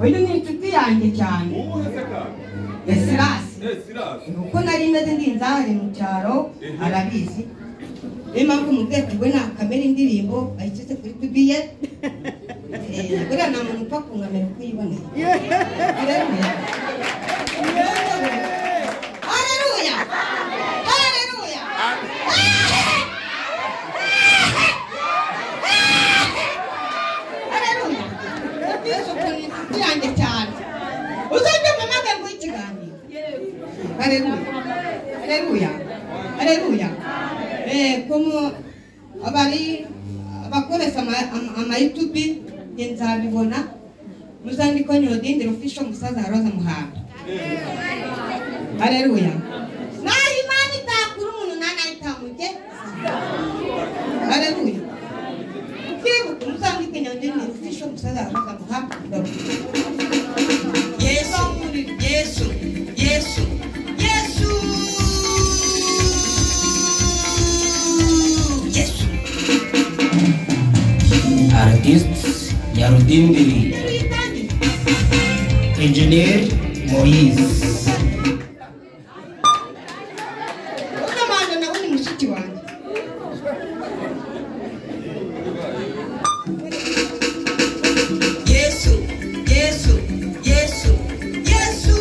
uyu ni inshuti yanjye cyane Esirasi uko nari meze ndi inzahare mu cyaro arabizi niyo mpamvu umutekano nakamera indirimbo ayishyize kuri tubiye buriya nta muntu upfa kungamira uko yiboneye haleluya haleluya haleluya yesu kuri inshuti yanjye cyane uzajya mpamagara ngo ikiganiro haleluya haleluya haleluya como abari abakoresha ama YouTube nzabibona muzandiko NYARUDINDIRI official musaza ROZA MUHANDO haleluya na imana itakuru umuntu nana itamuje haleluya kibu muzandiko NYARUDINDIRI official musaza ROZA MUHANDO Yesu Yesu Yesu Yesu Artist NYARUDINDIRI Engineer MOSI Ukamanda na uni mushiki wangu Yesu Yesu Yesu Yesu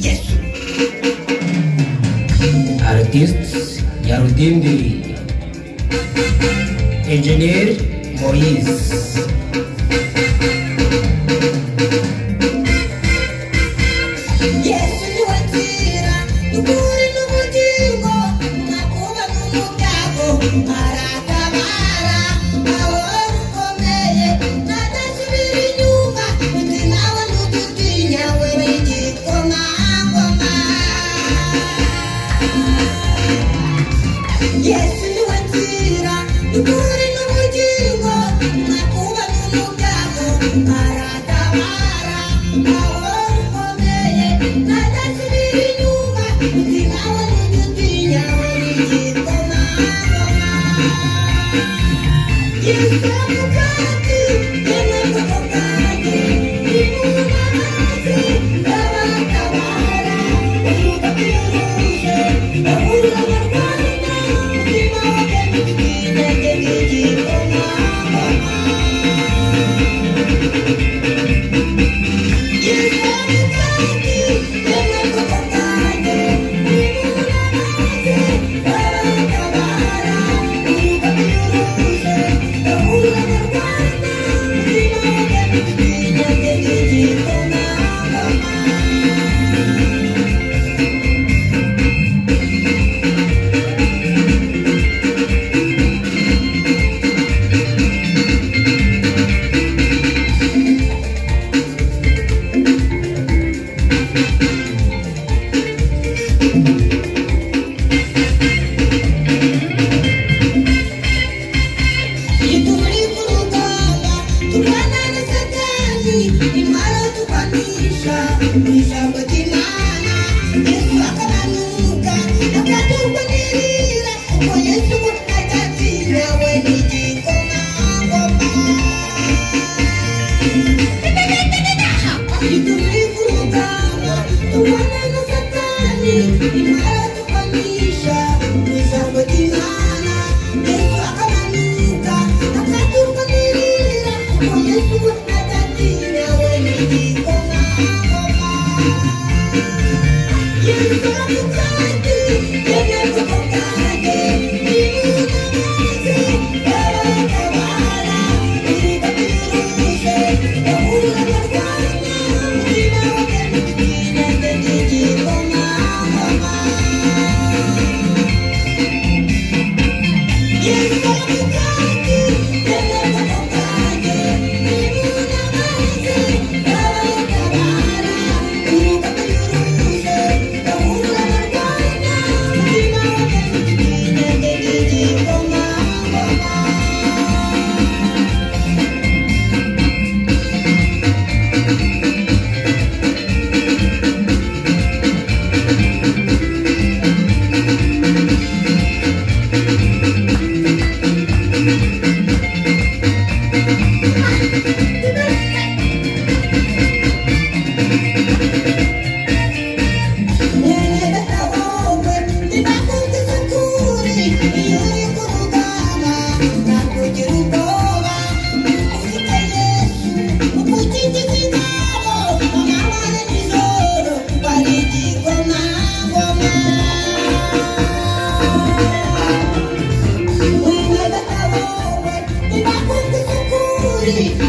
Yesu Artist NYARUDINDIRI Engineer MOSI Yesu ni watira ukuri n'ubugingo makuba n'umubyago aratabara aho ukomeye nadasubira inyuma uti nawe ntudutinya we n'igikomangoma Yesu ni watira ukuri n'ubugingo makuba n'umubyago aratabara aho ukomeye nadasubira inyuma uti nawe ntudutinya we n'igikomangoma Yesu amukati yemeza mukati imuramaze abatabara uvuga kwiyoroshye bahura abarwana umutima wake n'ibitinyage n'igikomangoma Yesu amukati yemeza mukati imuramaze abatabara uvuga kwiyoroshye bahura abarwana Thank you.